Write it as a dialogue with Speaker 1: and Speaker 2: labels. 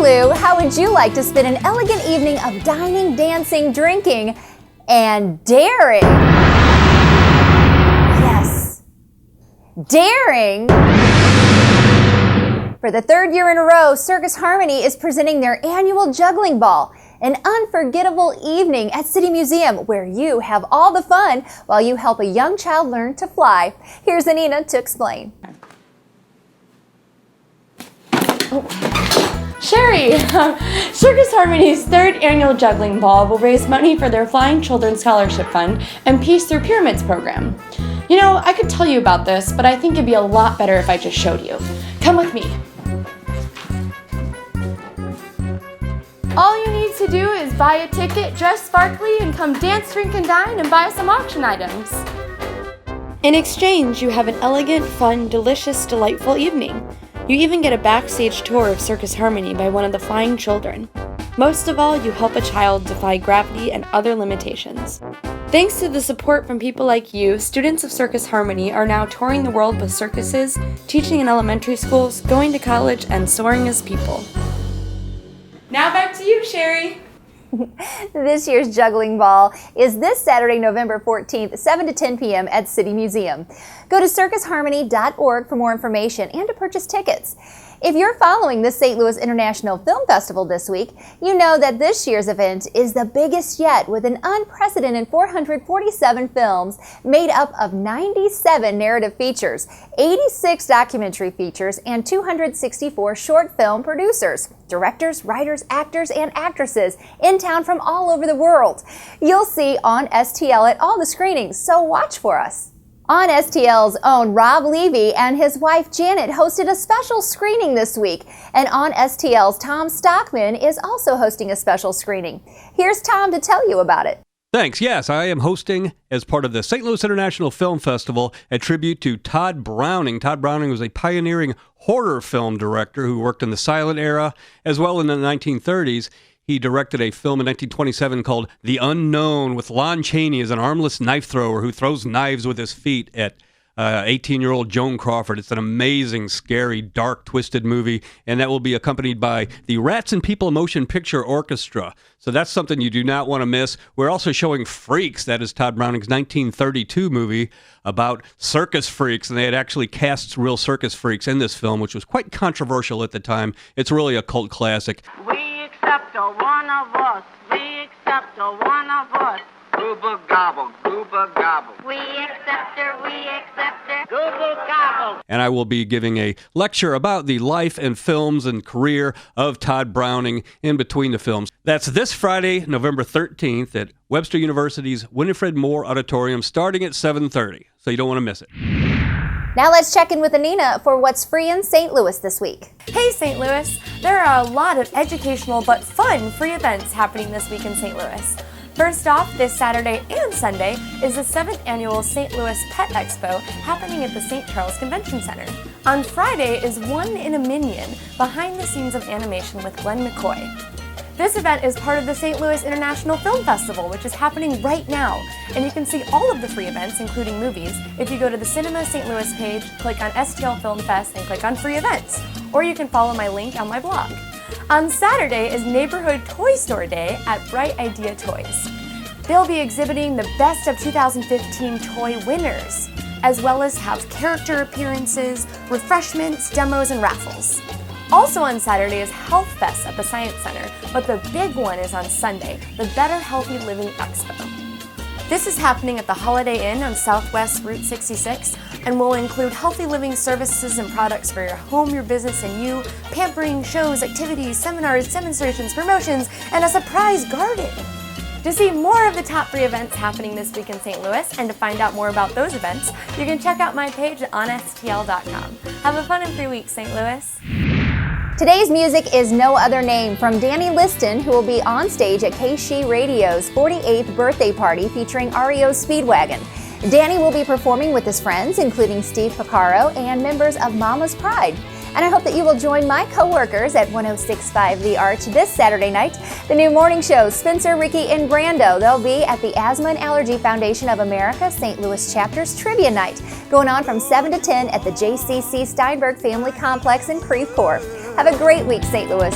Speaker 1: Lou, how would you like to spend an elegant evening of dining, dancing, drinking, and daring? Yes, daring! For the third year in a row, Circus Harmony is presenting their annual juggling ball, an unforgettable evening at City Museum where you have all the fun while you help a young child learn to fly. Here's Anina to explain.
Speaker 2: Sherry, Circus Harmony's third annual juggling ball will raise money for their Flying Children Scholarship Fund and Peace Through Pyramids program. You know, I could tell you about this, but I think it'd be a lot better if I just showed you. Come with me. All you need to do is buy a ticket, dress sparkly, and come dance, drink, and dine and buy some auction items. In exchange, you have an elegant, fun, delicious, delightful evening. You even get a backstage tour of Circus Harmony by one of the flying children. Most of all, you help a child defy gravity and other limitations. Thanks to the support from people like you, students of Circus Harmony are now touring the world with circuses, teaching in elementary schools, going to college, and soaring as people. Now back to you, Sherry.
Speaker 1: This year's juggling ball is this Saturday, November 14th, 7 to 10 p.m. at City Museum. Go to circusharmony.org for more information and to purchase tickets. If you're following the St. Louis International Film Festival this week, you know that this year's event is the biggest yet with an unprecedented 447 films made up of 97 narrative features, 86 documentary features, and 264 short film producers, directors, writers, actors, and actresses in town from all over the world. You'll see OnStL at all the screenings, so watch for us. OnSTL's own Rob Levy and his wife Janet hosted a special screening this week, and OnSTL's Tom Stockman is also hosting a special screening. Here's Tom to tell you about it.
Speaker 3: Thanks. Yes, I am hosting, as part of the St. Louis International Film Festival, a tribute to Todd Browning. Todd Browning was a pioneering horror film director who worked in the silent era as well in the 1930s. He directed a film in 1927 called The Unknown with Lon Chaney as an armless knife thrower who throws knives with his feet at 18-year-old Joan Crawford. It's an amazing, scary, dark, twisted movie, and that will be accompanied by the Rats and People Motion Picture Orchestra. So that's something you do not want to miss. We're also showing Freaks. That is Todd Browning's 1932 movie about circus freaks, and they had actually cast real circus freaks in this film, which was quite controversial at the time. It's really a cult classic.
Speaker 4: We accept a one of us. We accept a one of us. Gooba gobble, gooba gobble. We accept her, we accept her. Gooba gobble.
Speaker 3: And I will be giving a lecture about the life and films and career of Todd Browning in between the films. That's this Friday, November 13th at Webster University's Winifred Moore Auditorium starting at 7:30. So you don't want to miss it.
Speaker 1: Now let's check in with Anina for what's free in St. Louis this week.
Speaker 2: Hey St. Louis, there are a lot of educational but fun free events happening this week in St. Louis. First off, this Saturday and Sunday is the 7th annual St. Louis Pet Expo happening at the St. Charles Convention Center. On Friday is One in a Minion, behind the scenes of animation with Glenn McCoy. This event is part of the St. Louis International Film Festival, which is happening right now. And you can see all of the free events, including movies, if you go to the Cinema St. Louis page, click on STL Film Fest, and click on Free Events. Or you can follow my link on my blog. On Saturday is Neighborhood Toy Store Day at Bright Idea Toys. They'll be exhibiting the best of 2015 toy winners, as well as have character appearances, refreshments, demos, and raffles. Also on Saturday is Health Fest at the Science Center, but the big one is on Sunday, the Better Healthy Living Expo. This is happening at the Holiday Inn on Southwest Route 66 and will include healthy living services and products for your home, your business, and you, pampering, shows, activities, seminars, demonstrations, promotions, and a surprise garden. To see more of the top free events happening this week in St. Louis and to find out more about those events, you can check out my page at onstl.com. Have a fun and free week, St. Louis.
Speaker 1: Today's music is No Other Name from Danny Liston, who will be on stage at KSHE Radio's 48th birthday party featuring REO Speedwagon. Danny will be performing with his friends, including Steve Picaro and members of Mama's Pride. And I hope that you will join my co-workers at 106.5 The Arch this Saturday night. The new morning show, Spencer, Ricky, and Brando. They'll be at the Asthma and Allergy Foundation of America St. Louis Chapter's Trivia Night, going on from 7 to 10 at the JCC Steinberg Family Complex in Creve Coeur. Have a great week, St. Louis.